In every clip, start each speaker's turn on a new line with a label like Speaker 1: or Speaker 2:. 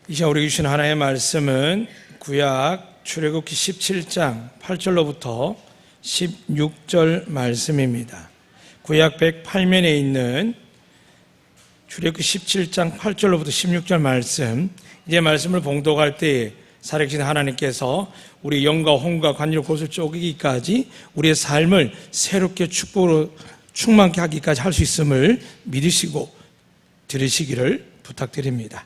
Speaker 1: 이 시간 우리 주신 하나님의 말씀은 구약 출애굽기 17장 8절로부터 16절 말씀입니다. 구약 108면에 있는 출애굽기 17장 8절로부터 16절 말씀, 이제 말씀을 봉독할 때에 살아계신 하나님께서 우리 영과 혼과 관절 곳을 쪼개기까지 우리의 삶을 새롭게 축복으로 충만케 하기까지 할 수 있음을 믿으시고 들으시기를 부탁드립니다.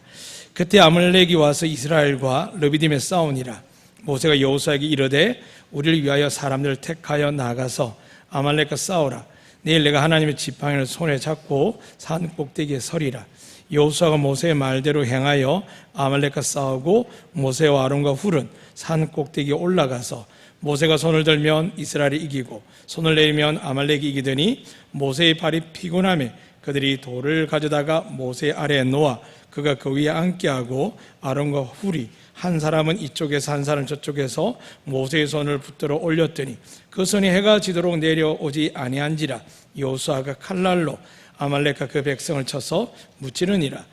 Speaker 1: 그때 아말렉이 와서 이스라엘과 르비딤에 싸우니라. 모세가 여호수아에게 이르되 우리를 위하여 사람들을 택하여 나가서 아말렉과 싸우라. 내일 내가 하나님의 지팡이를 손에 잡고 산 꼭대기에 서리라. 여호수아가 모세의 말대로 행하여 아말렉과 싸우고 모세와 아론과 훌은 산 꼭대기에 올라가서 모세가 손을 들면 이스라엘이 이기고 손을 내리면 아말렉이 이기더니 모세의 발이 피곤하며 그들이 돌을 가져다가 모세 아래에 놓아 그가 그 위에 앉게 하고 아론과 훌이 한 사람은 이쪽에서 한 사람은 저쪽에서 모세의 손을 붙들어 올렸더니 그 손이 해가 지도록 내려오지 아니한지라. 여호수아가 칼날로 아말렉과 그 백성을 쳐서 무찌르니라.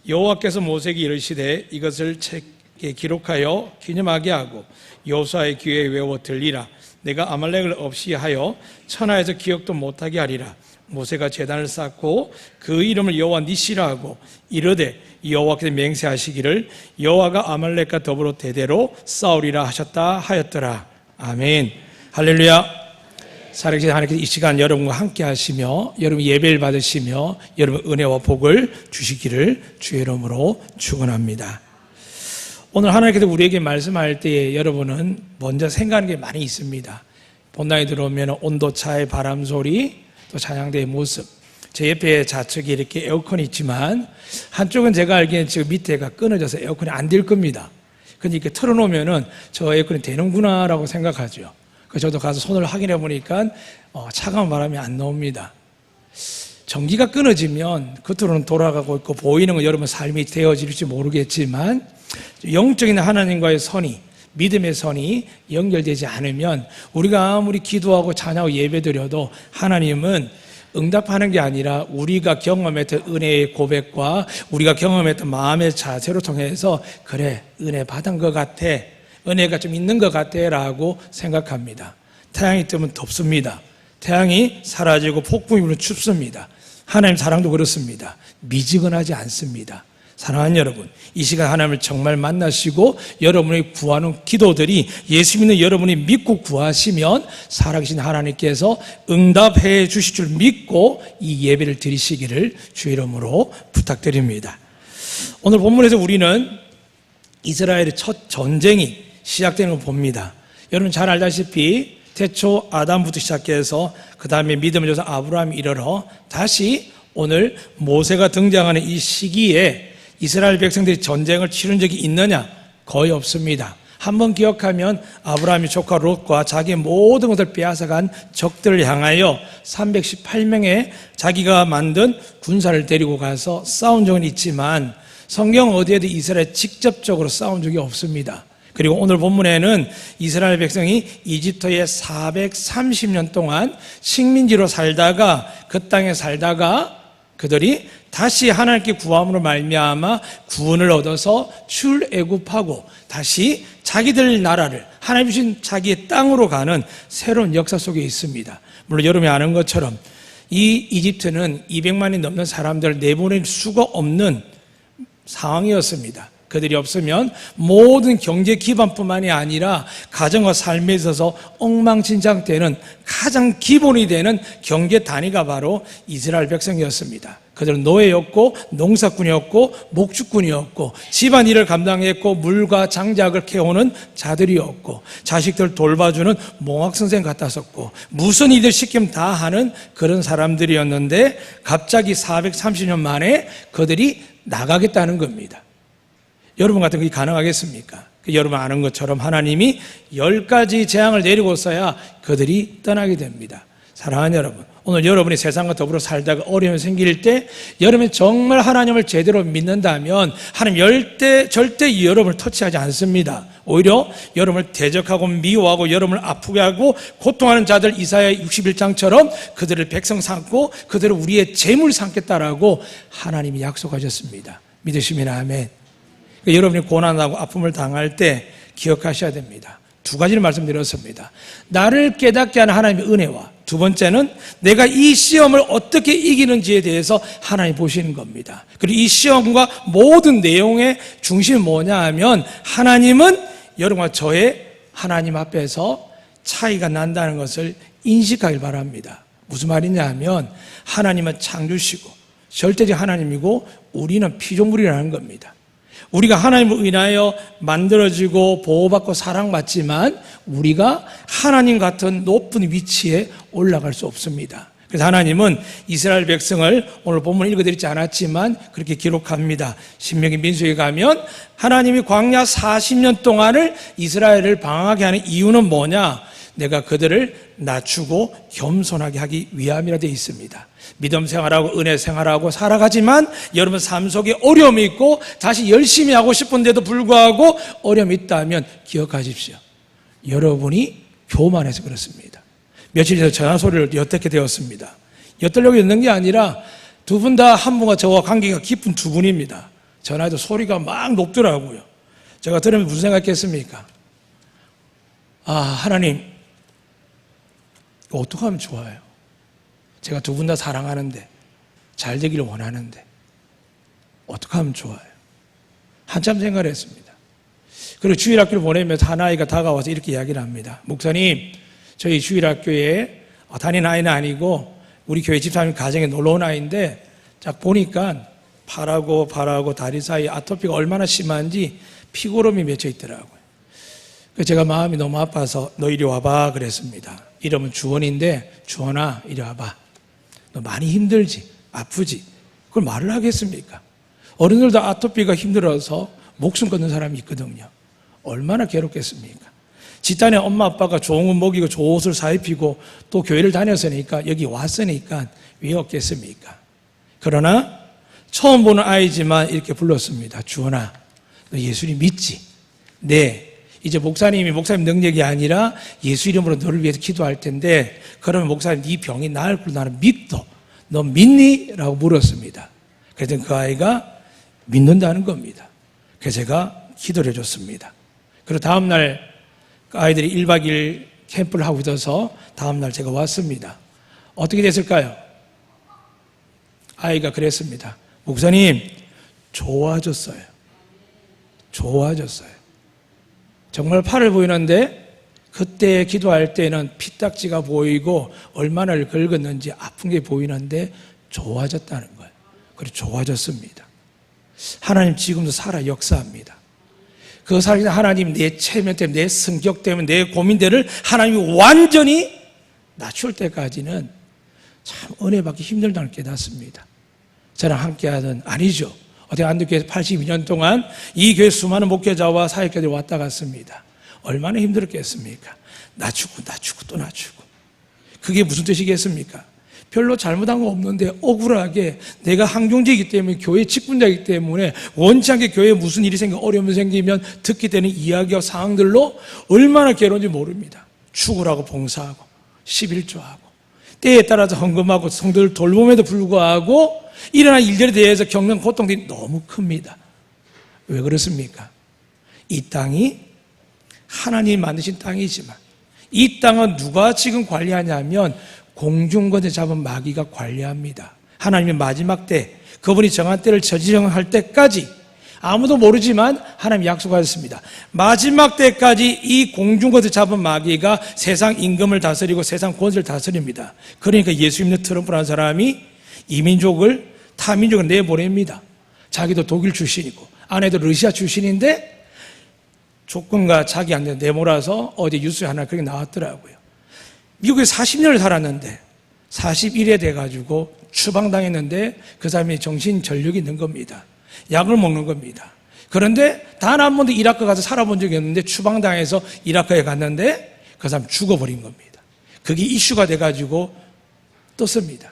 Speaker 1: 여호와께서 모세에게 이르시되 이것을 책에 기록하여 기념하게 하고 여호수아의 귀에 외워 들리라. 내가 아말렉을 없이 하여 천하에서 기억도 못하게 하리라. 모세가 제단을 쌓고 그 이름을 여호와 니시라 하고 이르되 여호와께서 맹세하시기를 여호와가 아말렉과 더불어 대대로 싸우리라 하셨다 하였더라. 아멘. 할렐루야. 살아계신 하나님께서 이 시간 여러분과 함께 하시며 여러분 예배를 받으시며 여러분 은혜와 복을 주시기를 주의 이름으로 축원합니다. 오늘 하나님께서 우리에게 말씀할 때에 여러분은 먼저 생각하는 게 많이 있습니다. 본당에 들어오면 온도차의 바람 소리, 또 찬양대의 모습. 제 옆에 좌측에 이렇게 에어컨이 있지만 한쪽은 제가 알기에는 지금 밑에가 끊어져서 에어컨이 안 될 겁니다. 근데 이렇게 틀어놓으면은 저 에어컨이 되는구나라고 생각하죠. 그래서 저도 가서 손을 확인해 보니까 차가운 바람이 안 나옵니다. 전기가 끊어지면 겉으로는 돌아가고 있고 보이는 건 여러분 삶이 되어질지 모르겠지만 영적인 하나님과의 선이, 믿음의 선이 연결되지 않으면 우리가 아무리 기도하고 찬양하고 예배드려도 하나님은 응답하는 게 아니라 우리가 경험했던 은혜의 고백과 우리가 경험했던 마음의 자세로 통해서 그래 은혜 받은 것 같아, 은혜가 좀 있는 것 같아 라고 생각합니다. 태양이 뜨면 덥습니다. 태양이 사라지고 폭풍이 불면 춥습니다. 하나님 사랑도 그렇습니다. 미지근하지 않습니다. 사랑하는 여러분, 이 시간 하나님을 정말 만나시고 여러분의 구하는 기도들이 예수 믿는 여러분이 믿고 구하시면 살아계신 하나님께서 응답해 주실 줄 믿고 이 예배를 드리시기를 주의 이름으로 부탁드립니다. 오늘 본문에서 우리는 이스라엘의 첫 전쟁이 시작되는 걸 봅니다. 여러분 잘 알다시피 태초 아담부터 시작해서 그 다음에 믿음을 줘서 아브라함이 이르러 다시 오늘 모세가 등장하는 이 시기에 이스라엘 백성들이 전쟁을 치른 적이 있느냐? 거의 없습니다. 한번 기억하면 아브라함의 조카 롯과 자기의 모든 것을 빼앗아간 적들을 향하여 318명의 자기가 만든 군사를 데리고 가서 싸운 적은 있지만 성경 어디에도 이스라엘 직접적으로 싸운 적이 없습니다. 그리고 오늘 본문에는 이스라엘 백성이 이집트에 430년 동안 식민지로 살다가 그 땅에 살다가 그들이 다시 하나님께 구함으로 말미암아 구원을 얻어서 출애굽하고 다시 자기들 나라를 하나님 주신 자기의 땅으로 가는 새로운 역사 속에 있습니다. 물론 여러분이 아는 것처럼 이 이집트는 200만이 넘는 사람들을 내보낼 수가 없는 상황이었습니다. 그들이 없으면 모든 경제 기반뿐만이 아니라 가정과 삶에 있어서 엉망진창되는 가장 기본이 되는 경제 단위가 바로 이스라엘 백성이었습니다. 그들은 노예였고 농사꾼이었고 목축꾼이었고 집안일을 감당했고 물과 장작을 캐오는 자들이었고 자식들 돌봐주는 몽학선생 같았었고 무슨 일을 시키면 다 하는 그런 사람들이었는데 갑자기 430년 만에 그들이 나가겠다는 겁니다. 여러분 같은 게 가능하겠습니까? 여러분 아는 것처럼 하나님이 10가지 재앙을 내리고서야 그들이 떠나게 됩니다. 사랑하는 여러분, 오늘 여러분이 세상과 더불어 살다가 어려움이 생길 때 여러분이 정말 하나님을 제대로 믿는다면 하나님 절대 여러분을 터치하지 않습니다. 오히려 여러분을 대적하고 미워하고 여러분을 아프게 하고 고통하는 자들 이사야 61장처럼 그들을 백성 삼고 그들을 우리의 재물 삼겠다라고 하나님이 약속하셨습니다. 믿으시면 아멘. 그러니까 여러분이 고난하고 아픔을 당할 때 기억하셔야 됩니다. 두 가지를 말씀드렸습니다. 나를 깨닫게 하는 하나님의 은혜와 두 번째는 내가 이 시험을 어떻게 이기는지에 대해서 하나님이 보시는 겁니다. 그리고 이 시험과 모든 내용의 중심이 뭐냐 하면 하나님은 여러분과 저의 하나님 앞에서 차이가 난다는 것을 인식하길 바랍니다. 무슨 말이냐 하면 하나님은 창조시고 절대적 하나님이고 우리는 피조물이라는 겁니다. 우리가 하나님을 인하여 만들어지고 보호받고 사랑받지만 우리가 하나님 같은 높은 위치에 올라갈 수 없습니다. 그래서 하나님은 이스라엘 백성을 오늘 본문 읽어드리지 않았지만 그렇게 기록합니다. 신명기 민수기에 가면 하나님이 광야 40년 동안을 이스라엘을 방황하게 하는 이유는 뭐냐? 내가 그들을 낮추고 겸손하게 하기 위함이라 되어 있습니다. 믿음 생활하고 은혜 생활하고 살아가지만 여러분 삶 속에 어려움이 있고 다시 열심히 하고 싶은데도 불구하고 어려움이 있다면 기억하십시오. 여러분이 교만해서 그렇습니다. 며칠 전에 전화 소리를 엿듣게 되었습니다. 엿들려고 엿는 게 아니라 두 분 다 한 분과 저와 관계가 깊은 두 분입니다. 전화해도 소리가 막 높더라고요. 제가 들으면 무슨 생각했습니까? 아, 하나님, 이거 어떻게 하면 좋아요? 제가 두 분 다 사랑하는데, 잘 되기를 원하는데, 어떻게 하면 좋아요? 한참 생각을 했습니다. 그리고 주일학교를 보내면서 한 아이가 다가와서 이렇게 이야기를 합니다. 목사님, 저희 주일학교에 다니는 아이는 아니고, 우리 교회 집사님 가정에 놀러 온 아이인데, 딱 보니까 팔하고 다리 사이 아토피가 얼마나 심한지 피고름이 맺혀 있더라고요. 그래서 제가 마음이 너무 아파서 너 이리 와봐 그랬습니다. 이름은 주원인데 주원아 이리 와봐. 너 많이 힘들지? 아프지? 그걸 말을 하겠습니까? 어른들도 아토피가 힘들어서 목숨 끊는 사람이 있거든요. 얼마나 괴롭겠습니까? 집단에 엄마 아빠가 좋은 거 먹이고 좋은 옷을 사입히고 또 교회를 다녔으니까 여기 왔으니까 왜 없겠습니까? 그러나 처음 보는 아이지만 이렇게 불렀습니다. 주원아 너 예수님 믿지? 네. 이제 목사님 능력이 아니라 예수 이름으로 너를 위해서 기도할 텐데 그러면 목사님 네 병이 나을 걸 나는 믿어. 너 믿니? 라고 물었습니다. 그래서 그 아이가 믿는다는 겁니다. 그래서 제가 기도를 해줬습니다. 그리고 다음날 그 아이들이 1박 2일 캠프를 하고 있어서 다음날 제가 왔습니다. 어떻게 됐을까요? 아이가 그랬습니다. 목사님 좋아졌어요. 정말 팔을 보이는데 그때 기도할 때는 피딱지가 보이고 얼마나 긁었는지 아픈 게 보이는데 좋아졌다는 거예요. 그리고 좋아졌습니다. 하나님 지금도 살아 역사합니다. 그 살아있는 하나님 내 체면 때문에 내 성격 때문에 내 고민들을 하나님이 완전히 낮출 때까지는 참 은혜 받기 힘들다는 걸 깨닫습니다. 저랑 함께하던 아니죠. 어떻게 안동교회에서 82년 동안 이 교회 수많은 목회자와 사역자들이 왔다 갔습니다. 얼마나 힘들었겠습니까? 낮추고 또 낮추고. 그게 무슨 뜻이겠습니까? 별로 잘못한 거 없는데 억울하게 내가 항종제이기 때문에 교회 직분자이기 때문에 원치 않게 교회에 무슨 일이 생기고 어려움이 생기면 듣게 되는 이야기와 상황들로 얼마나 괴로운지 모릅니다. 죽으라고 봉사하고 11조하고 때에 따라서 헌금하고 성도를 돌봄에도 불구하고 일어난 일들에 대해서 겪는 고통들이 너무 큽니다. 왜 그렇습니까? 이 땅이 하나님이 만드신 땅이지만 이 땅은 누가 지금 관리하냐면 공중권에 잡은 마귀가 관리합니다. 하나님의 마지막 때 그분이 정한 때를 저지정할 때까지 아무도 모르지만 하나님이 약속하셨습니다. 마지막 때까지 이 공중권에 잡은 마귀가 세상 임금을 다스리고 세상 권세를 다스립니다. 그러니까 예수 믿는 트럼프라는 사람이 이민족을 타민족을 내보냅니다. 자기도 독일 출신이고 아내도 러시아 출신인데 조건과 자기한테 내몰아서 어제 뉴스에 하나 그렇게 나왔더라고요. 미국에 40년을 살았는데 41에 돼가지고 추방당했는데 그 사람이 정신 전력이 있는 겁니다. 약을 먹는 겁니다. 그런데 단 한 번도 이라크 가서 살아본 적이 없는데 추방당해서 이라크에 갔는데 그 사람 죽어버린 겁니다. 그게 이슈가 돼가지고 떴습니다.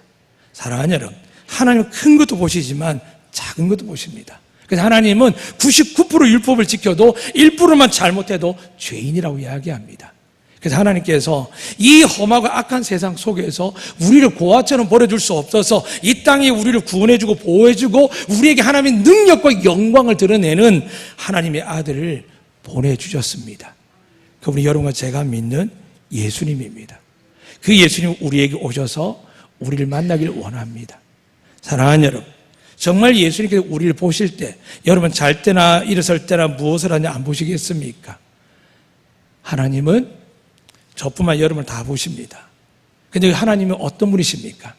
Speaker 1: 사랑하는 여러분, 하나님은 큰 것도 보시지만 작은 것도 보십니다. 그래서 하나님은 99% 율법을 지켜도 1%만 잘못해도 죄인이라고 이야기합니다. 그래서 하나님께서 이 험하고 악한 세상 속에서 우리를 고아처럼 버려줄 수 없어서 이 땅에 우리를 구원해주고 보호해주고 우리에게 하나님의 능력과 영광을 드러내는 하나님의 아들을 보내주셨습니다. 그분이 여러분과 제가 믿는 예수님입니다. 그 예수님 우리에게 오셔서 우리를 만나기를 원합니다. 사랑하는 여러분, 정말 예수님께서 우리를 보실 때 여러분 잘 때나 일어설 때나 무엇을 하냐 안 보시겠습니까? 하나님은 저뿐만 여러분을 다 보십니다. 근데 하나님은 어떤 분이십니까?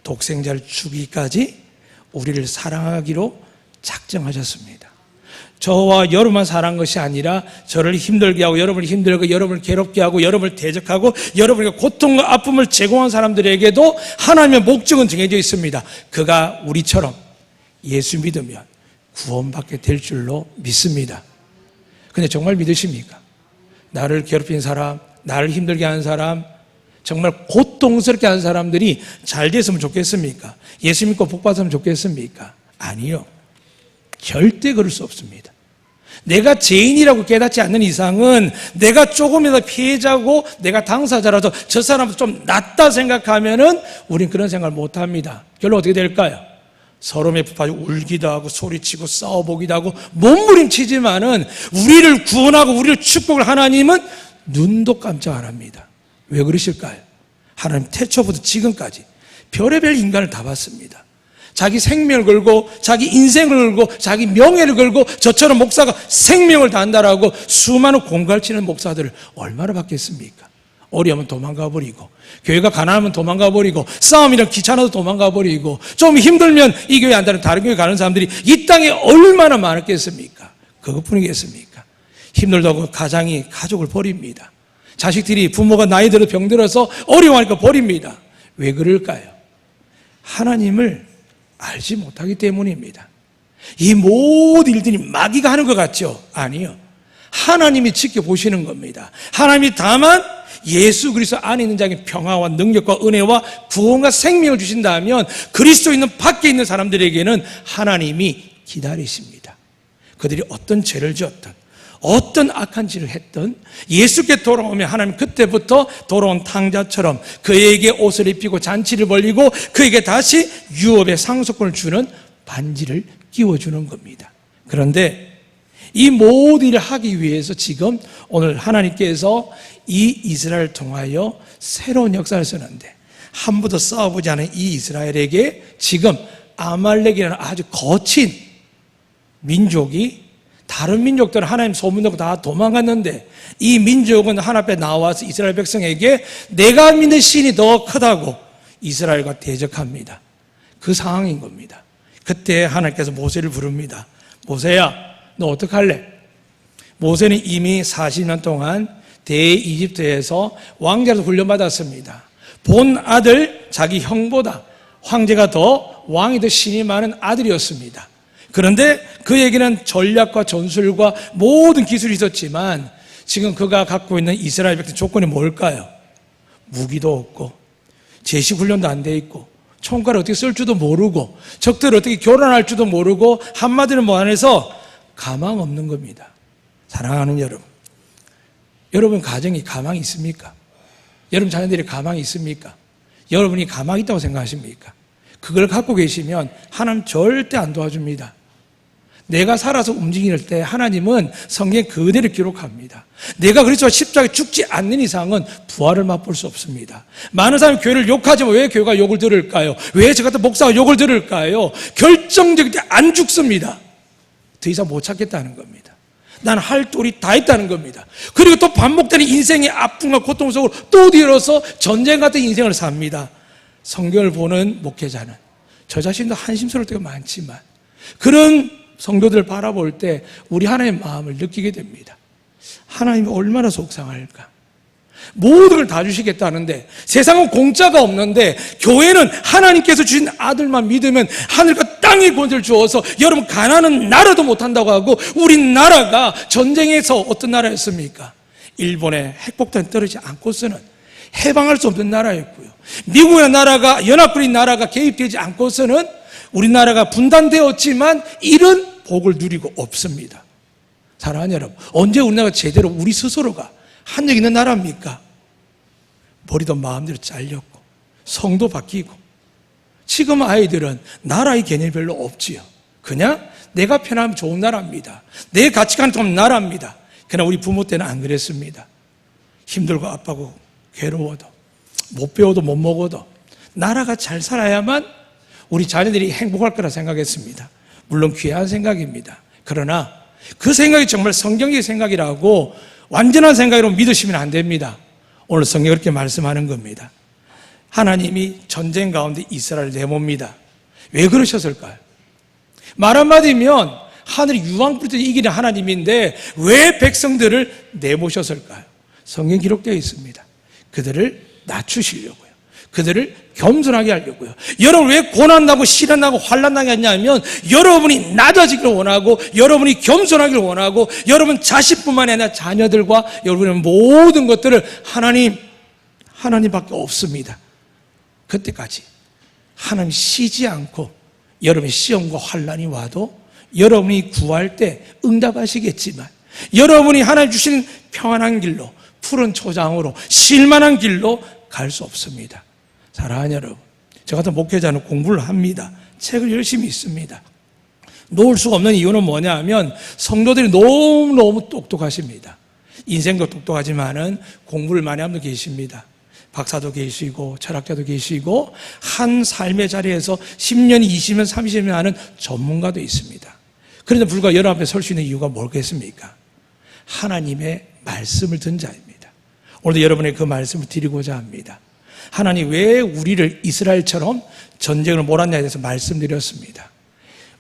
Speaker 1: 독생자를 주기까지 우리를 사랑하기로 작정하셨습니다. 저와 여러분만 사랑한 것이 아니라 저를 힘들게 하고 여러분을 힘들고 여러분을 괴롭게 하고 여러분을 대적하고 여러분에게 고통과 아픔을 제공한 사람들에게도 하나님의 목적은 정해져 있습니다. 그가 우리처럼 예수 믿으면 구원받게 될 줄로 믿습니다. 근데 정말 믿으십니까? 나를 괴롭힌 사람, 나를 힘들게 하는 사람, 정말 고통스럽게 하는 사람들이 잘 됐으면 좋겠습니까? 예수 믿고 복 받으면 좋겠습니까? 아니요. 절대 그럴 수 없습니다. 내가 죄인이라고 깨닫지 않는 이상은 내가 조금이라도 피해자고 내가 당사자라도 저 사람도 좀 낫다 생각하면은 우린 그런 생각을 못 합니다. 결론 어떻게 될까요? 서로에 부파지고 울기도 하고 소리치고 싸워보기도 하고 몸부림치지만은 우리를 구원하고 우리를 축복을 하나님은 눈도 깜짝 안 합니다. 왜 그러실까요? 하나님 태초부터 지금까지 별의별 인간을 다 봤습니다. 자기 생명을 걸고 자기 인생을 걸고 자기 명예를 걸고 저처럼 목사가 생명을 다한다라고 수많은 공갈치는 목사들을 얼마나 봤겠습니까? 어려우면 도망가 버리고 교회가 가난하면 도망가 버리고 싸움이랑 귀찮아서 도망가 버리고 좀 힘들면 이 교회 안 다른 다른 교회 가는 사람들이 이 땅에 얼마나 많았겠습니까? 그것뿐이겠습니까? 힘들다고 가장이 가족을 버립니다. 자식들이 부모가 나이 들어 병들어서 어려워하니까 버립니다. 왜 그럴까요? 하나님을 알지 못하기 때문입니다. 이 모든 일들이 마귀가 하는 것 같죠? 아니요. 하나님이 지켜보시는 겁니다. 하나님이 다만 예수 그리스도 안에 있는 자에게 평화와 능력과 은혜와 구원과 생명을 주신다면 그리스도 있는 밖에 있는 사람들에게는 하나님이 기다리십니다. 그들이 어떤 죄를 지었든 어떤 악한 짓을 했든 예수께 돌아오면 하나님 그때부터 돌아온 탕자처럼 그에게 옷을 입히고 잔치를 벌리고 그에게 다시 유업의 상속권을 주는 반지를 끼워주는 겁니다. 그런데 이 모든 일을 하기 위해서 지금 오늘 하나님께서 이 이스라엘을 통하여 새로운 역사를 쓰는데 한 번도 싸워보지 않은 이 이스라엘에게 지금 아말렉이라는 아주 거친 민족이 다른 민족들은 하나님 소문 듣고 다 도망갔는데 이 민족은 하나님 앞에 나와서 이스라엘 백성에게 내가 믿는 신이 더 크다고 이스라엘과 대적합니다. 그 상황인 겁니다. 그때 하나님께서 모세를 부릅니다. 모세야, 너 어떡할래? 모세는 이미 40년 동안 대이집트에서 왕자로 훈련받았습니다. 본 아들 자기 형보다 황제가 더 왕이 더 신이 많은 아들이었습니다. 그런데 그에게는 전략과 전술과 모든 기술이 있었지만 지금 그가 갖고 있는 이스라엘 백성 조건이 뭘까요? 무기도 없고 제식훈련도 안 돼 있고 총칼을 어떻게 쓸 줄도 모르고 적들을 어떻게 교란할 줄도 모르고 한마디로 말해서 가망 없는 겁니다. 사랑하는 여러분, 여러분 가정이 가망이 있습니까? 여러분 자녀들이 가망이 있습니까? 여러분이 가망이 있다고 생각하십니까? 그걸 갖고 계시면 하나님 절대 안 도와줍니다. 내가 살아서 움직일 때 하나님은 성경 그대로 기록합니다. 내가 그리스도와 십자가에 죽지 않는 이상은 부활을 맛볼 수 없습니다. 많은 사람이 교회를 욕하지만 왜 교회가 욕을 들을까요? 왜 저 같은 목사가 욕을 들을까요? 결정적일 때 안 죽습니다. 더 이상 못 찾겠다는 겁니다. 난 할 도리 다 했다는 겁니다. 그리고 또 반복되는 인생의 아픔과 고통 속으로 또 뒤로서 전쟁 같은 인생을 삽니다. 성경을 보는 목회자는 저 자신도 한심스러울 때가 많지만 그런 성도들을 바라볼 때 우리 하나님의 마음을 느끼게 됩니다. 하나님이 얼마나 속상할까? 모든 걸 다 주시겠다는데 세상은 공짜가 없는데 교회는 하나님께서 주신 아들만 믿으면 하늘과 땅의 권세를 주어서 여러분 가난한 나라도 못한다고 하고 우리나라가 전쟁에서 어떤 나라였습니까? 일본의 핵폭탄 떨어지지 않고서는 해방할 수 없는 나라였고요. 미국의 나라가 연합군의 나라가 개입되지 않고서는 우리나라가 분단되었지만 이런 복을 누리고 없습니다. 사랑하는 여러분, 언제 우리나라가 제대로 우리 스스로가 한 적 있는 나라입니까? 머리도 마음대로 잘렸고 성도 바뀌고 지금 아이들은 나라의 개념이 별로 없지요. 그냥 내가 편하면 좋은 나라입니다. 내 가치관이 좀 나라입니다. 그러나 우리 부모 때는 안 그랬습니다. 힘들고 아프고 괴로워도 못 배워도 못 먹어도 나라가 잘 살아야만 우리 자녀들이 행복할 거라 생각했습니다. 물론 귀한 생각입니다. 그러나 그 생각이 정말 성경의 생각이라고 완전한 생각으로 믿으시면 안 됩니다. 오늘 성경이 그렇게 말씀하는 겁니다. 하나님이 전쟁 가운데 이스라엘을 내몹니다. 왜 그러셨을까요? 말 한마디면 하늘이 유황불 때 이기는 하나님인데 왜 백성들을 내모셨을까요? 성경 기록되어 있습니다. 그들을 낮추시려고요. 그들을 겸손하게 하려고요. 여러분 왜 고난나고 시련나고 환난나게 하냐면 여러분이 낮아지기를 원하고 여러분이 겸손하기를 원하고 여러분 자식뿐만 아니라 자녀들과 여러분의 모든 것들을 하나님밖에 없습니다. 그때까지 하나님 쉬지 않고 여러분의 시험과 환난이 와도 여러분이 구할 때 응답하시겠지만 여러분이 하나님 주시는 평안한 길로 푸른 초장으로 쉴만한 길로 갈 수 없습니다. 사랑하는 여러분, 저 같은 목회자는 공부를 합니다. 책을 열심히 읽습니다. 놓을 수가 없는 이유는 뭐냐 하면 성도들이 너무너무 똑똑하십니다. 인생도 똑똑하지만은 공부를 많이 하는 분도 계십니다. 박사도 계시고 철학자도 계시고 한 삶의 자리에서 10년, 20년, 30년 하는 전문가도 있습니다. 그런데 불과 여러분 앞에 설 수 있는 이유가 뭐겠습니까? 하나님의 말씀을 든 자입니다. 오늘도 여러분의 그 말씀을 드리고자 합니다. 하나님 왜 우리를 이스라엘처럼 전쟁을 몰았냐에 대해서 말씀드렸습니다.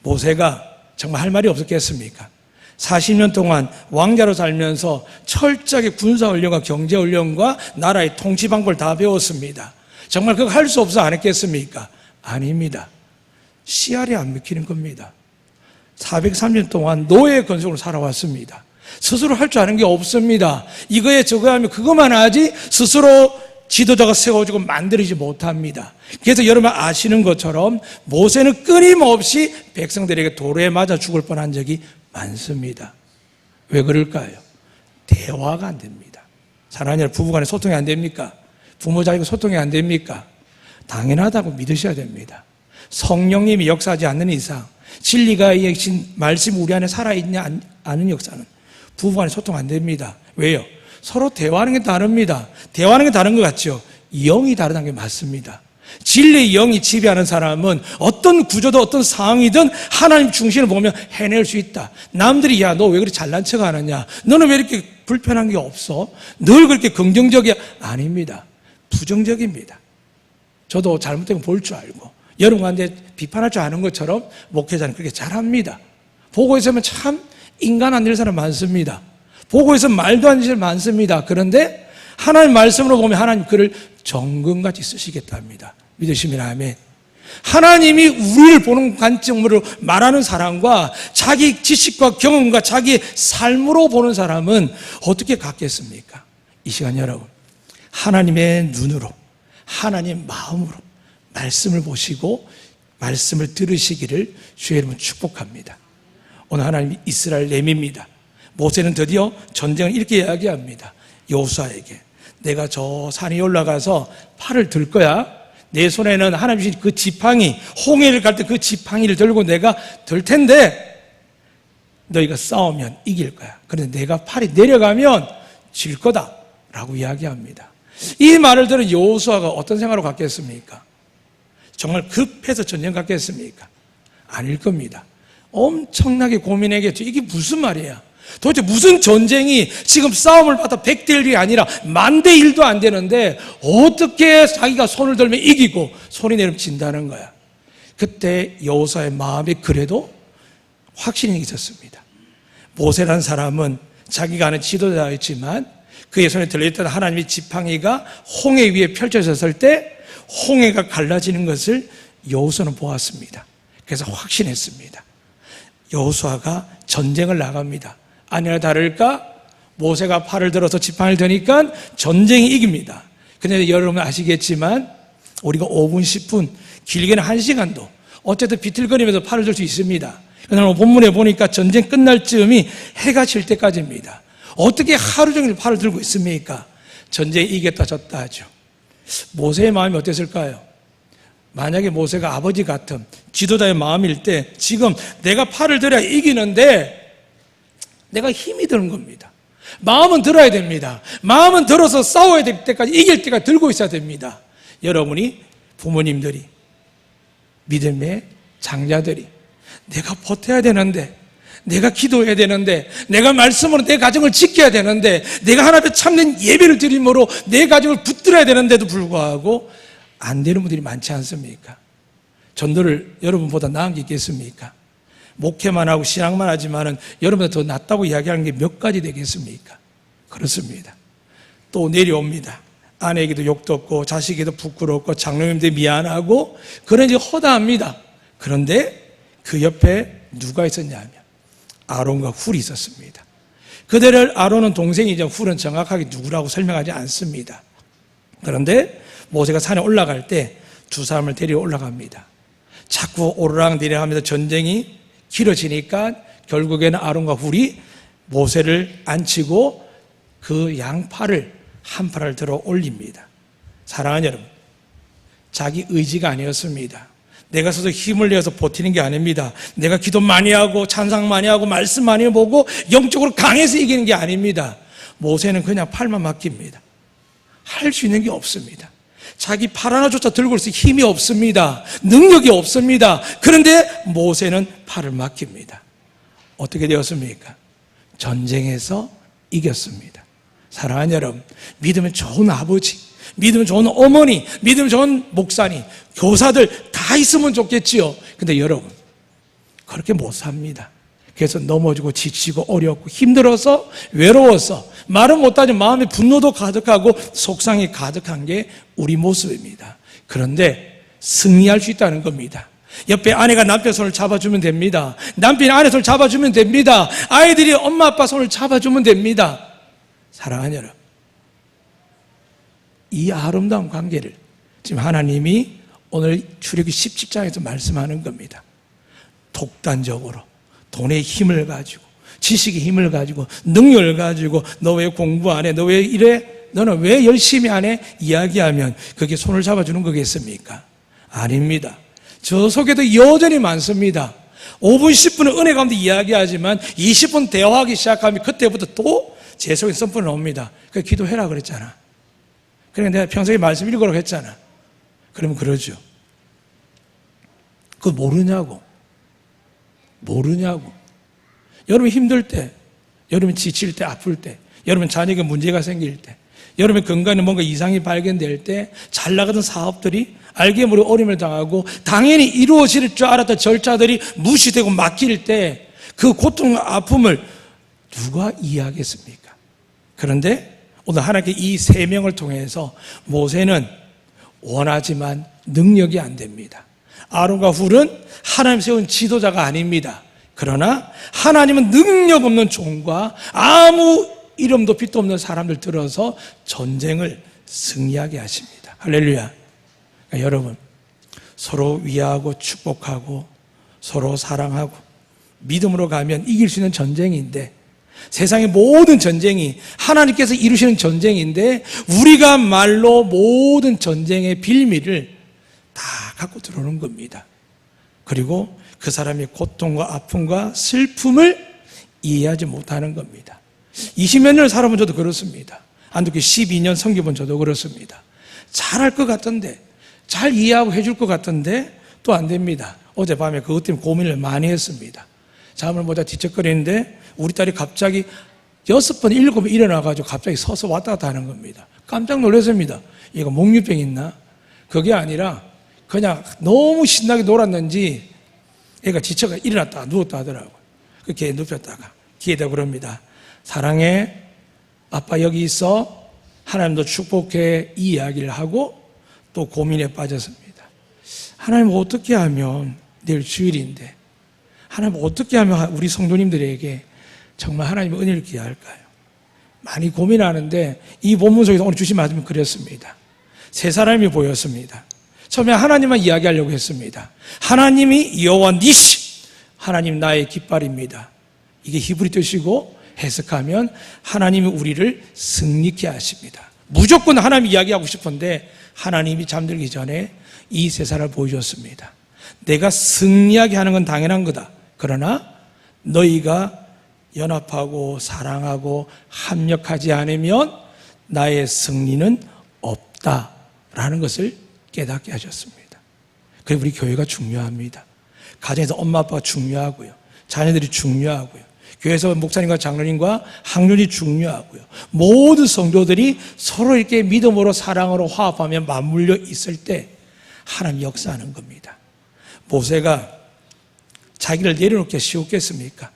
Speaker 1: 모세가 정말 할 말이 없었겠습니까? 40년 동안 왕자로 살면서 철저하게 군사훈련과 경제훈련과 나라의 통치 방법을 다 배웠습니다. 정말 그거 할 수 없어 안 했겠습니까? 아닙니다. 씨알이 안 먹히는 겁니다. 430년 동안 노예 건속으로 살아왔습니다. 스스로 할 줄 아는 게 없습니다. 이거에 저거 하면 그것만 하지 스스로 지도자가 세워주고 만들지 못합니다. 그래서 여러분 아시는 것처럼 모세는 끊임없이 백성들에게 돌에 맞아 죽을 뻔한 적이 많습니다. 왜 그럴까요? 대화가 안 됩니다. 사랑하는 여러분, 부부간에 소통이 안 됩니까? 부모 자식 소통이 안 됩니까? 당연하다고 믿으셔야 됩니다. 성령님이 역사하지 않는 이상 진리가 이신 말씀이 우리 안에 살아있냐 않은 역사는 부부간에 소통 안 됩니다. 왜요? 서로 대화하는 게 다릅니다. 대화하는 게 다른 것 같죠? 영이 다르다는 게 맞습니다. 진리의 영이 지배하는 사람은 어떤 구조도 어떤 상황이든 하나님 중심을 보면 해낼 수 있다. 남들이 야, 너 왜 그렇게 잘난 척 하느냐? 너는 왜 이렇게 불편한 게 없어? 늘 그렇게 긍정적이야? 아닙니다. 부정적입니다. 저도 잘못되면 볼 줄 알고 여러분한테 비판할 줄 아는 것처럼 목회자는 그렇게 잘합니다. 보고 있으면 참 인간 안 될 사람 많습니다. 보고 있으면 말도 안 되는 사람 많습니다. 그런데 하나님 말씀으로 보면 하나님 그를 정금같이 쓰시겠다 합니다. 믿으시면 아멘. 하나님이 우리를 보는 관점으로 말하는 사람과 자기 지식과 경험과 자기 삶으로 보는 사람은 어떻게 같겠습니까? 이 시간 여러분, 하나님의 눈으로 하나님의 마음으로 말씀을 보시고 말씀을 들으시기를 주의 이름으로 축복합니다. 오늘 하나님이 이스라엘 내밉니다. 모세는 드디어 전쟁을 이렇게 이야기합니다. 여호수아에게 내가 저 산에 올라가서 팔을 들 거야. 내 손에는 하나님 주신 그 지팡이, 홍해를 갈 때 그 지팡이를 들고 내가 들 텐데 너희가 싸우면 이길 거야. 그런데 내가 팔이 내려가면 질 거다 라고 이야기합니다. 이 말을 들은 여호수아가 어떤 생각으로 갔겠습니까? 정말 급해서 전쟁 갔겠습니까? 아닐 겁니다. 엄청나게 고민하겠죠. 이게 무슨 말이야? 도대체 무슨 전쟁이 지금 싸움을 받아 100대 1이 아니라 10,000대 1도 안 되는데 어떻게 자기가 손을 들면 이기고 손이 내리면 진다는 거야. 그때 여호수아의 마음에 그래도 확신이 있었습니다. 모세라는 사람은 자기가 아는 지도자였지만 그의 손에 들려있던 하나님의 지팡이가 홍해 위에 펼쳐졌을 때 홍해가 갈라지는 것을 여호수아는 보았습니다. 그래서 확신했습니다. 여호수아가 전쟁을 나갑니다. 아니나 다를까 모세가 팔을 들어서 지팡이를 드니까 전쟁이 이깁니다. 그런데 여러분 아시겠지만 우리가 5분, 10분, 길게는 1시간도 어쨌든 비틀거리면서 팔을 들 수 있습니다. 그러나 본문에 보니까 전쟁 끝날 즈음이 해가 질 때까지입니다. 어떻게 하루 종일 팔을 들고 있습니까? 전쟁에 이겼다 졌다 하죠. 모세의 마음이 어땠을까요? 만약에 모세가 아버지 같은 지도자의 마음일 때 지금 내가 팔을 들어야 이기는데 내가 힘이 드는 겁니다. 마음은 들어야 됩니다. 마음은 들어서 싸워야 될 때까지, 이길 때까지 들고 있어야 됩니다. 여러분이, 부모님들이, 믿음의 장자들이 내가 버텨야 되는데, 내가 기도해야 되는데, 내가 말씀으로 내 가정을 지켜야 되는데, 내가 하나 앞에 참는 예배를 드림으로 내 가정을 붙들어야 되는데도 불구하고 안 되는 분들이 많지 않습니까? 전도를 여러분보다 나은 게 있겠습니까? 목회만 하고 신앙만 하지만은 여러분보다 더 낫다고 이야기하는 게 몇 가지 되겠습니까? 그렇습니다. 또 내려옵니다. 아내에게도 욕도 없고 자식에게도 부끄럽고 장로님들 미안하고 그런 이제 허다합니다. 그런데 그 옆에 누가 있었냐면 아론과 훌이 있었습니다. 그들을 아론은 동생이죠. 훌은 정확하게 누구라고 설명하지 않습니다. 그런데 모세가 산에 올라갈 때 두 사람을 데리고 올라갑니다. 자꾸 오르락내리락하면서 전쟁이 길어지니까 결국에는 아론과 훌이 모세를 앉히고 그 양팔을 한 팔을 들어 올립니다. 사랑하는 여러분, 자기 의지가 아니었습니다. 내가 스스로 힘을 내어서 버티는 게 아닙니다. 내가 기도 많이 하고 찬상 많이 하고 말씀 많이 보고 영적으로 강해서 이기는 게 아닙니다. 모세는 그냥 팔만 맡깁니다. 할 수 있는 게 없습니다. 자기 팔 하나조차 들고 있을 힘이 없습니다. 능력이 없습니다. 그런데 모세는 팔을 맡깁니다. 어떻게 되었습니까? 전쟁에서 이겼습니다. 사랑하는 여러분, 믿으면 좋은 아버지, 믿으면 좋은 어머니, 믿으면 좋은 목사님, 교사들 다 있으면 좋겠지요. 근데 여러분, 그렇게 못 삽니다. 그래서 넘어지고 지치고 어렵고 힘들어서 외로워서 말은 못하지 마음에 분노도 가득하고 속상이 가득한 게 우리 모습입니다. 그런데 승리할 수 있다는 겁니다. 옆에 아내가 남편 손을 잡아주면 됩니다. 남편이 아내 손을 잡아주면 됩니다. 아이들이 엄마 아빠 손을 잡아주면 됩니다. 사랑하는 여러분, 이 아름다운 관계를 지금 하나님이 오늘 출애굽기 17장에서 말씀하는 겁니다. 독단적으로 돈의 힘을 가지고 지식의 힘을 가지고 능력을 가지고 너 왜 공부 안 해? 너 왜 이래? 너는 왜 열심히 안 해? 이야기하면 그게 손을 잡아주는 거겠습니까? 아닙니다. 저 속에도 여전히 많습니다. 5분 10분은 은혜 가운데 이야기하지만 20분 대화하기 시작하면 그때부터 또 제 속에 선포가 나옵니다. 그래 기도해라 그랬잖아. 그래 내가 평소에 말씀 읽으라고 했잖아. 그러면 그러죠. 그거 모르냐고. 여러분 힘들 때, 여러분 지칠 때, 아플 때, 여러분 자녀에게 문제가 생길 때, 여러분 건강에 뭔가 이상이 발견될 때, 잘 나가던 사업들이 알게 모르게 어려움을 당하고 당연히 이루어질 줄 알았던 절차들이 무시되고 막힐 때 그 고통과 아픔을 누가 이해하겠습니까? 그런데 오늘 하나님께 이 세 명을 통해서 모세는 원하지만 능력이 안 됩니다. 아론과 훌은 하나님 세운 지도자가 아닙니다. 그러나 하나님은 능력 없는 종과 아무 이름도 빛도 없는 사람들 들어서 전쟁을 승리하게 하십니다. 할렐루야. 그러니까 여러분, 서로 위하고 축복하고 서로 사랑하고 믿음으로 가면 이길 수 있는 전쟁인데, 세상의 모든 전쟁이 하나님께서 이루시는 전쟁인데 우리가 말로 모든 전쟁의 빌미를 다 갖고 들어오는 겁니다. 그리고 그 사람의 고통과 아픔과 슬픔을 이해하지 못하는 겁니다. 20몇 년을 살아본 저도 그렇습니다. 안독교 12년 섬겨본 저도 그렇습니다. 잘할 것 같던데, 잘 이해하고 해줄 것 같던데 또 안 됩니다. 어젯밤에 그것 때문에 고민을 많이 했습니다. 잠을 못 자 뒤척거리는데 우리 딸이 갑자기 6번, 7번 일어나가지고 갑자기 서서 왔다 갔다 하는 겁니다. 깜짝 놀랐습니다. 얘가 목류병 있나? 그게 아니라 그냥 너무 신나게 놀았는지 애가 지쳐가 일어났다가 누웠다 하더라고요. 그렇게 눕혔다가 기회다 그럽니다. 사랑해, 아빠 여기 있어, 하나님도 축복해, 이 이야기를 하고 또 고민에 빠졌습니다. 하나님 어떻게 하면, 내일 주일인데 하나님 어떻게 하면 우리 성도님들에게 정말 하나님의 은혜를 기여할까요? 많이 고민하는데 이 본문 속에서 오늘 주신 말씀은 그랬습니다. 세 사람이 보였습니다. 처음에 하나님만 이야기하려고 했습니다. 하나님이 여호와 니시, 하나님 나의 깃발입니다. 이게 히브리 뜻이고 해석하면 하나님이 우리를 승리케 하십니다. 무조건 하나님이 이야기하고 싶은데 하나님이 잠들기 전에 이 세상을 보여줬습니다. 내가 승리하게 하는 건 당연한 거다. 그러나 너희가 연합하고 사랑하고 합력하지 않으면 나의 승리는 없다라는 것을 깨닫게 하셨습니다. 그리고 우리 교회가 중요합니다. 가정에서 엄마 아빠가 중요하고요. 자녀들이 중요하고요. 교회에서 목사님과 장로님과 학년이 중요하고요. 모든 성도들이 서로 이렇게 믿음으로 사랑으로 화합하며 맞물려 있을 때 하나님 역사하는 겁니다. 모세가 자기를 내려놓기 쉬웠겠습니까?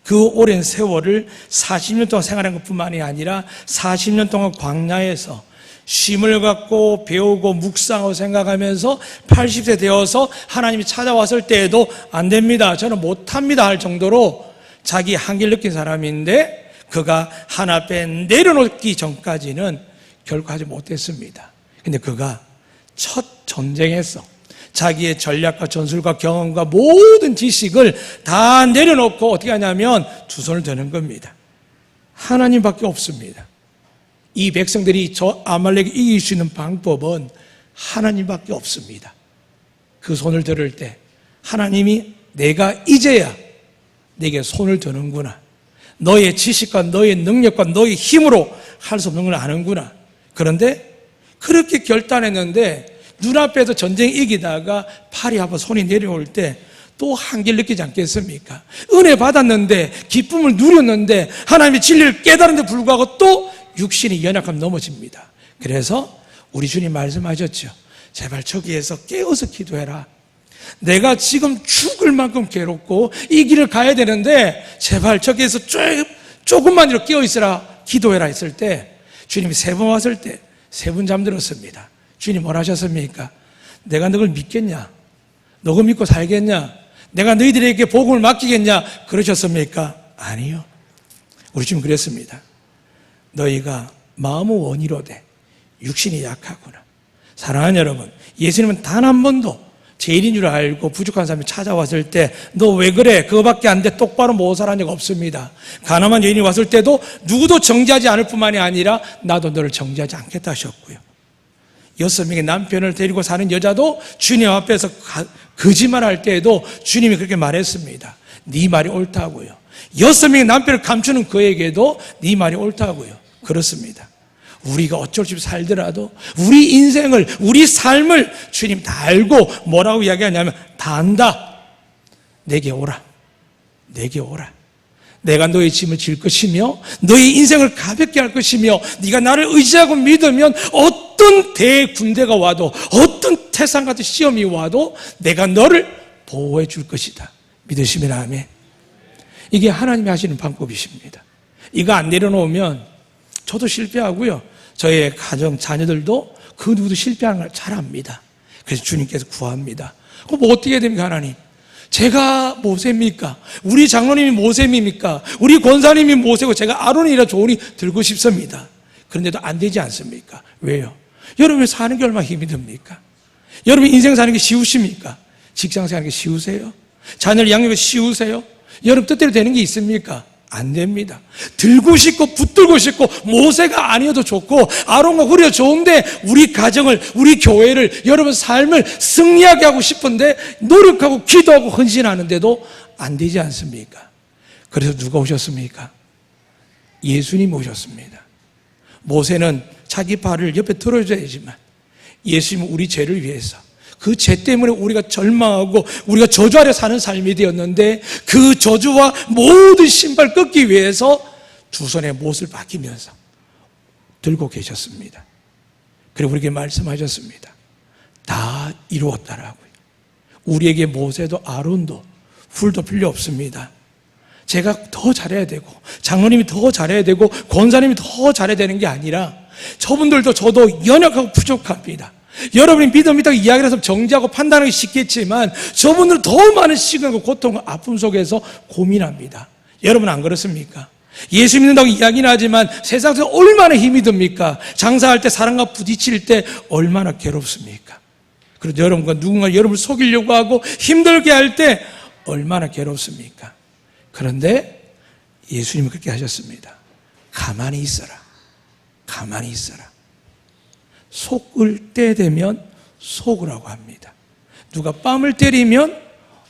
Speaker 1: 그 오랜 세월을 40년 동안 생활한 것뿐만이 아니라 40년 동안 광야에서 쉼을 갖고 배우고 묵상하고 생각하면서 80세 되어서 하나님이 찾아왔을 때에도 안 됩니다, 저는 못합니다 할 정도로 자기 한계를 느낀 사람인데 그가 하나 앞에 내려놓기 전까지는 결코 하지 못했습니다. 근데 그가 첫 전쟁에서 자기의 전략과 전술과 경험과 모든 지식을 다 내려놓고 어떻게 하냐면 두 손을 드는 겁니다. 하나님밖에 없습니다. 이 백성들이 저 아말렉을 이길 수 있는 방법은 하나님밖에 없습니다. 그 손을 들을 때 하나님이 내가 이제야 내게 손을 드는구나, 너의 지식과 너의 능력과 너의 힘으로 할 수 없는 걸 아는구나. 그런데 그렇게 결단했는데 눈앞에서 전쟁 이기다가 팔이 아파 손이 내려올 때 또 한계를 느끼지 않겠습니까? 은혜 받았는데 기쁨을 누렸는데 하나님의 진리를 깨달은데 불구하고 또 육신이 연약하면 넘어집니다. 그래서 우리 주님 말씀하셨죠. 제발 저기에서 깨어서 기도해라. 내가 지금 죽을 만큼 괴롭고 이 길을 가야 되는데 제발 저기에서 조금만 이렇게 깨어있으라, 기도해라 했을 때 주님이 3번 왔을 때 3번 잠들었습니다. 주님 뭐라 하셨습니까? 내가 너를 믿겠냐? 너가 믿고 살겠냐? 내가 너희들에게 복음을 맡기겠냐? 그러셨습니까? 아니요. 우리 주님 그랬습니다. 너희가 마음은 원이로되 육신이 약하구나. 사랑하는 여러분, 예수님은 단 한 번도 죄인인 줄 알고 부족한 사람이 찾아왔을 때 너 왜 그래? 그거밖에 안 돼. 똑바로 못 살아낸 적 없습니다. 가난한 여인이 왔을 때도 누구도 정죄하지 않을 뿐만이 아니라 나도 너를 정죄하지 않겠다 하셨고요. 6명의 남편을 데리고 사는 여자도 주님 앞에서 거짓말할 때에도 주님이 그렇게 말했습니다. 네 말이 옳다고요. 6명의 남편을 감추는 그에게도 네 말이 옳다고요. 그렇습니다. 우리가 어쩔 수 없이 살더라도 우리 인생을, 우리 삶을 주님 다 알고 뭐라고 이야기하냐면 다 안다. 내게 오라. 내게 오라. 내가 너의 짐을 질 것이며 너의 인생을 가볍게 할 것이며 네가 나를 의지하고 믿으면 어떤 대군대가 와도 어떤 태산 같은 시험이 와도 내가 너를 보호해 줄 것이다. 믿으시면 아멘. 이게 하나님이 하시는 방법이십니다. 이거 안 내려놓으면 저도 실패하고요, 저의 가정 자녀들도 그 누구도 실패하는 걸 잘 압니다. 그래서 주님께서 구합니다. 그럼 뭐 어떻게 해야 됩니까? 하나님, 제가 모세입니까? 우리 장로님이 모세입니까? 우리 권사님이 모세고 제가 아론이라 좋으니 들고 싶습니다. 그런데도 안 되지 않습니까? 왜요? 여러분이 사는 게 얼마나 힘이 듭니까? 여러분 인생 사는 게 쉬우십니까? 직장 사는 게 쉬우세요? 자녀를 양육하기 쉬우세요? 여러분 뜻대로 되는 게 있습니까? 안 됩니다. 들고 싶고 붙들고 싶고 모세가 아니어도 좋고 아론과 후리가 좋은데 우리 가정을, 우리 교회를, 여러분 삶을 승리하게 하고 싶은데 노력하고 기도하고 헌신하는데도 안 되지 않습니까? 그래서 누가 오셨습니까? 예수님 오셨습니다. 모세는 자기 발을 옆에 들어줘야지만 예수님은 우리 죄를 위해서, 그 죄 때문에 우리가 절망하고 우리가 저주 아래 사는 삶이 되었는데 그 저주와 모든 신발 끊기 위해서 두 손에 못을 박히면서 들고 계셨습니다. 그리고 우리에게 말씀하셨습니다. 다 이루었다라고요. 우리에게 모세도 아론도 훌도 필요 없습니다. 제가 더 잘해야 되고 장로님이 더 잘해야 되고 권사님이 더 잘해야 되는 게 아니라 저분들도 저도 연약하고 부족합니다. 여러분이 믿음이라고 이야기를 해서 정지하고 판단하기 쉽겠지만 저분들 더 많은 시간과 고통과 아픔 속에서 고민합니다. 여러분 안 그렇습니까? 예수 믿는다고 이야기는 하지만 세상에서 얼마나 힘이 듭니까? 장사할 때 사람과 부딪힐 때 얼마나 괴롭습니까? 그리고 여러분과 누군가 여러분을 속이려고 하고 힘들게 할 때 얼마나 괴롭습니까? 그런데 예수님은 그렇게 하셨습니다. 가만히 있어라. 가만히 있어라. 속을 때 되면 속으라고 합니다. 누가 뺨을 때리면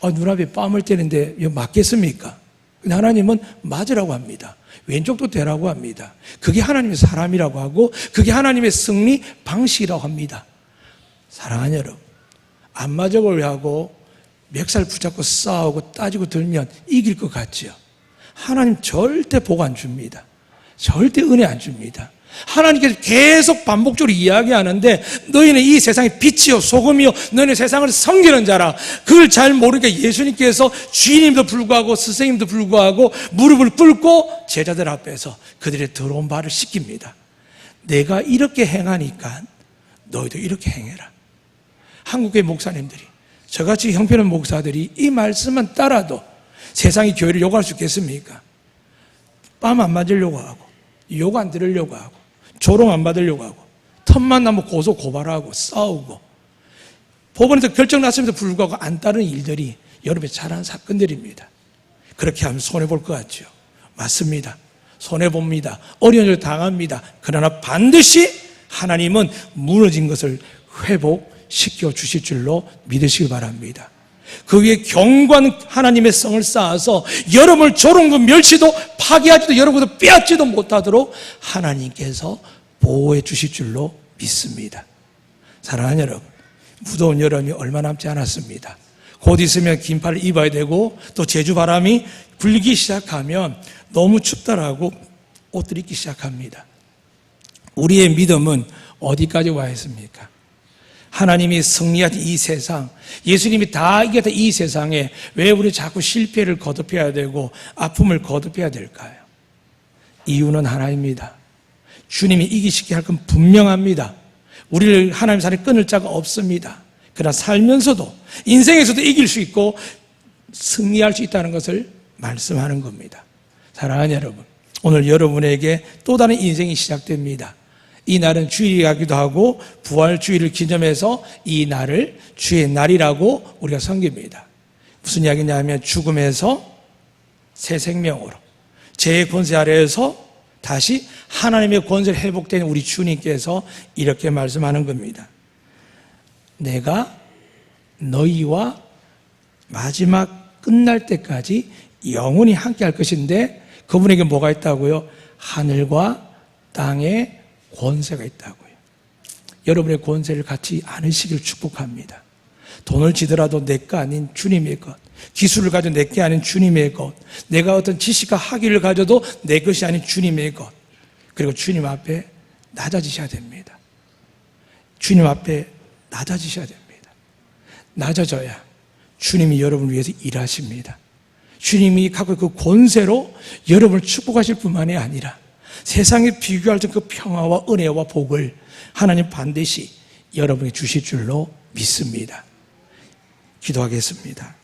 Speaker 1: 눈앞에 뺨을 때리는데 이거 맞겠습니까? 근데 하나님은 맞으라고 합니다. 왼쪽도 대라고 합니다. 그게 하나님의 사람이라고 하고 그게 하나님의 승리 방식이라고 합니다. 사랑하는 여러분, 안 맞아보려고 멱살 붙잡고 싸우고 따지고 들면 이길 것 같지요? 하나님 절대 복 안 줍니다. 절대 은혜 안 줍니다. 하나님께서 계속 반복적으로 이야기하는데 너희는 이 세상의 빛이요 소금이요 너희는 세상을 섬기는 자라. 그걸 잘 모르니까 예수님께서 주인님도 불구하고 스승님도 불구하고 무릎을 꿇고 제자들 앞에서 그들의 더러운 발을 씻깁니다. 내가 이렇게 행하니까 너희도 이렇게 행해라. 한국의 목사님들이 저같이 형편없는 목사들이 이 말씀만 따라도 세상이 교회를 욕할 수 있겠습니까? 뺨 안 맞으려고 하고 욕 안 들으려고 하고 조롱 안 받으려고 하고 틈만 나면 고소 고발하고 싸우고 법원에서 결정 났음에도 불구하고 안 따르는 일들이 여러분의 잘한 사건들입니다. 그렇게 하면 손해볼 것 같죠? 맞습니다. 손해봅니다. 어려운 일 당합니다. 그러나 반드시 하나님은 무너진 것을 회복시켜 주실 줄로 믿으시기 바랍니다. 그 위에 견고한 하나님의 성을 쌓아서 여러분을 조롱도 멸시도 파괴하지도 여러분도 빼앗지도 못하도록 하나님께서 보호해 주실 줄로 믿습니다. 사랑하는 여러분, 무더운 여름이 얼마 남지 않았습니다. 곧 있으면 긴팔을 입어야 되고 또 제주바람이 불기 시작하면 너무 춥다라고 옷들 입기 시작합니다. 우리의 믿음은 어디까지 와 있습니까? 하나님이 승리하신 이 세상, 예수님이 다 이겼던 이 세상에 왜 우리 자꾸 실패를 거듭해야 되고 아픔을 거듭해야 될까요? 이유는 하나입니다. 주님이 이기시게 할 건 분명합니다. 우리를 하나님 사람이 끊을 자가 없습니다. 그러나 살면서도 인생에서도 이길 수 있고 승리할 수 있다는 것을 말씀하는 겁니다. 사랑하는 여러분, 오늘 여러분에게 또 다른 인생이 시작됩니다. 이 날은 주일이기도 하고 부활주일을 기념해서 이 날을 주의 날이라고 우리가 섬깁니다. 무슨 이야기냐면 죽음에서 새 생명으로 죄의 권세 아래에서 다시 하나님의 권세를 회복된 우리 주님께서 이렇게 말씀하는 겁니다. 내가 너희와 마지막 끝날 때까지 영원히 함께 할 것인데 그분에게 뭐가 있다고요? 하늘과 땅에 권세가 있다고요. 여러분의 권세를 갖지 않으시길 축복합니다. 돈을 지더라도 내 거 아닌 주님의 것, 기술을 가져 내 게 아닌 주님의 것, 내가 어떤 지식과 학위를 가져도 내 것이 아닌 주님의 것, 그리고 주님 앞에 낮아지셔야 됩니다. 주님 앞에 낮아지셔야 됩니다. 낮아져야 주님이 여러분을 위해서 일하십니다. 주님이 갖고 있는 그 권세로 여러분을 축복하실 뿐만이 아니라 세상에 비교할 그 평화와 은혜와 복을 하나님 반드시 여러분에게 주실 줄로 믿습니다. 기도하겠습니다.